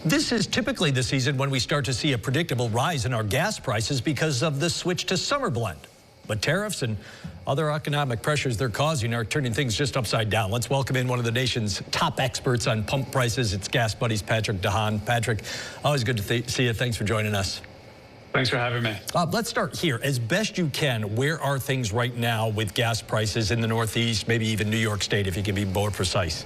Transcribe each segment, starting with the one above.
This is typically the season when we start to see a predictable rise in our gas prices because of the switch to summer blend. But tariffs and other economic pressures they're causing are turning things just upside down. Let's welcome in one of the nation's top experts on pump prices. It's Gas Buddy's Patrick DeHaan. Patrick, always good to see you. Thanks for joining us. Thanks for having me. Let's start here. As best you can, where are things right now with gas prices in the Northeast, maybe even New York State, if you can be more precise?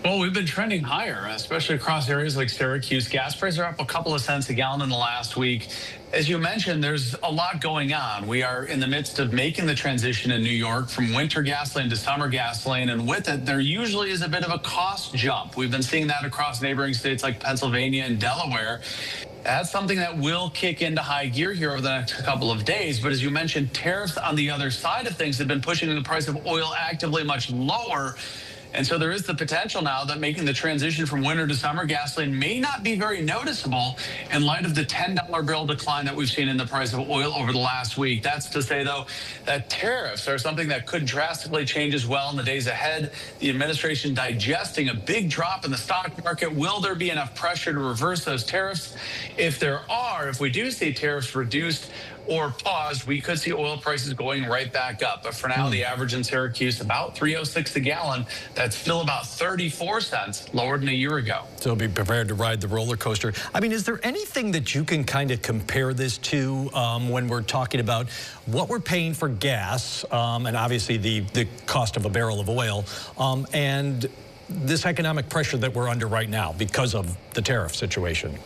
Well, we've been trending higher, especially across areas like Syracuse. Gas prices are up a couple of cents a gallon in the last week. As you mentioned, there's a lot going on. We are in the midst of making the transition in New York from winter gasoline to summer gasoline, and with it, there usually is a bit of a cost jump. We've been seeing that across neighboring states like Pennsylvania and Delaware. That's something that will kick into high gear here over the next couple of days. But as you mentioned, tariffs on the other side of things have been pushing the price of oil actively much lower. And so there is the potential now that making the transition from winter to summer gasoline may not be very noticeable in light of the $10 barrel decline that we've seen in the price of oil over the last week. That's to say, though, that tariffs are something that could drastically change as well in the days ahead. The administration digesting a big drop in the stock market. Will there be enough pressure to reverse those tariffs? If we do see tariffs reduced or paused, we could see oil prices going right back up. But for now, the average in Syracuse, about $3.06 a gallon. That's still about 34 cents lower than a year ago. So be prepared to ride the roller coaster. I mean, is there anything that you can kind of compare this to when we're talking about what we're paying for gas and obviously the cost of a barrel of oil and this economic pressure that we're under right now because of the tariff situation?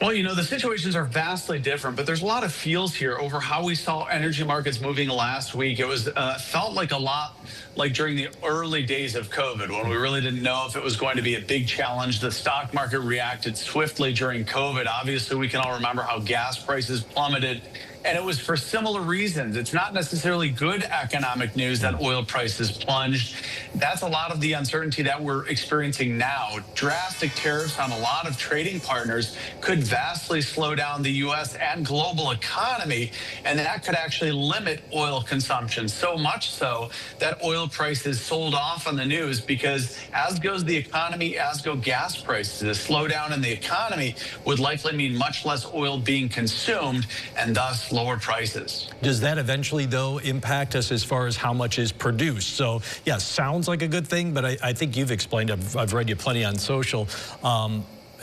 Well, you know, the situations are vastly different, but there's a lot of feels here over how we saw energy markets moving last week. It was felt like a lot like during the early days of COVID, when we really didn't know if it was going to be a big challenge. The stock market reacted swiftly during COVID. Obviously, we can all remember how gas prices plummeted. And it was for similar reasons. It's not necessarily good economic news that oil prices plunged. That's a lot of the uncertainty that we're experiencing now. Drastic tariffs on a lot of trading partners could vastly slow down the U.S. and global economy, and that could actually limit oil consumption. So much so that oil prices sold off on the news because as goes the economy, as go gas prices. A slowdown in the economy would likely mean much less oil being consumed and thus lower prices. Does that eventually, though, impact us as far as how much is produced? So, yeah, sounds like a good thing, but I think you've explained, I've read you plenty on social,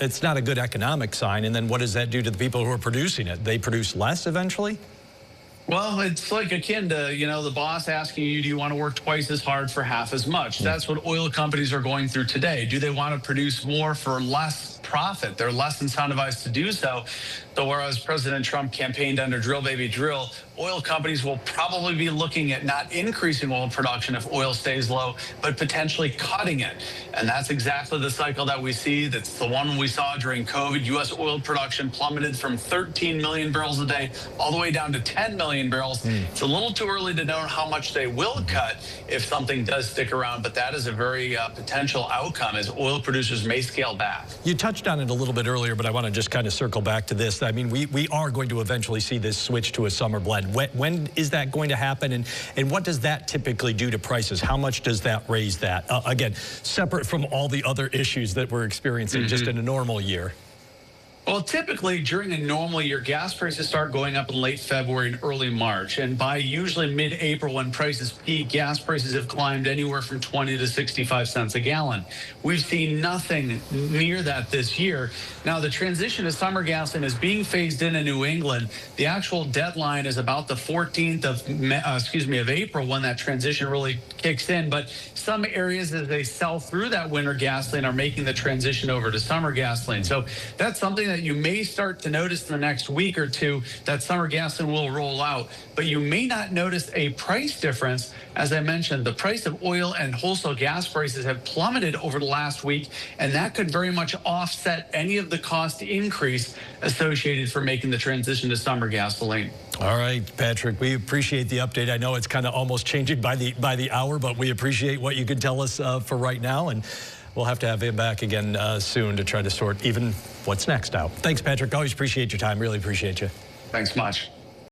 it's not a good economic sign. And then what does that do to the people who are producing it? They produce less eventually? Well, it's like akin to, you know, the boss asking you, do you want to work twice as hard for half as much? That's what oil companies are going through today. Do they want to produce more for less profit? They're less incentivized to do so. So whereas President Trump campaigned under drill baby drill, oil companies will probably be looking at not increasing oil production if oil stays low, but potentially cutting it. And that's exactly the cycle that we see. That's the one we saw during COVID. U.S. oil production plummeted from 13 million barrels a day all the way down to 10 million barrels. It's a little too early to know how much they will cut if something does stick around, but that is a very potential outcome as oil producers may scale back. You touched on it a little bit earlier, but I want to just kind of circle back to this. I mean, we are going to eventually see this switch to a summer blend. When is that going to happen, and what does that typically do to prices? How much does that raise that? Again, separate from all the other issues that we're experiencing just in a normal year. Well, typically during a normal year, gas prices start going up in late February and early March. And by usually mid-April, when prices peak, gas prices have climbed anywhere from 20 to 65 cents a gallon. We've seen nothing near that this year. Now, the transition to summer gasoline is being phased in New England. The actual deadline is about the 14th of April when that transition really kicks in. But some areas, as they sell through that winter gasoline, are making the transition over to summer gasoline. So that's something that you may start to notice in the next week or two, that summer gasoline will roll out. But you may not notice a price difference. As I mentioned, the price of oil and wholesale gas prices have plummeted over the last week, and that could very much offset any of the cost increase associated for making the transition to summer gasoline. All right, Patrick, we appreciate the update. I know it's kind of almost changing by the hour, but we appreciate what you can tell us for right now, and we'll have to have him back again soon to try to sort even what's next out. Thanks, Patrick. Always appreciate your time. Really appreciate you. Thanks much.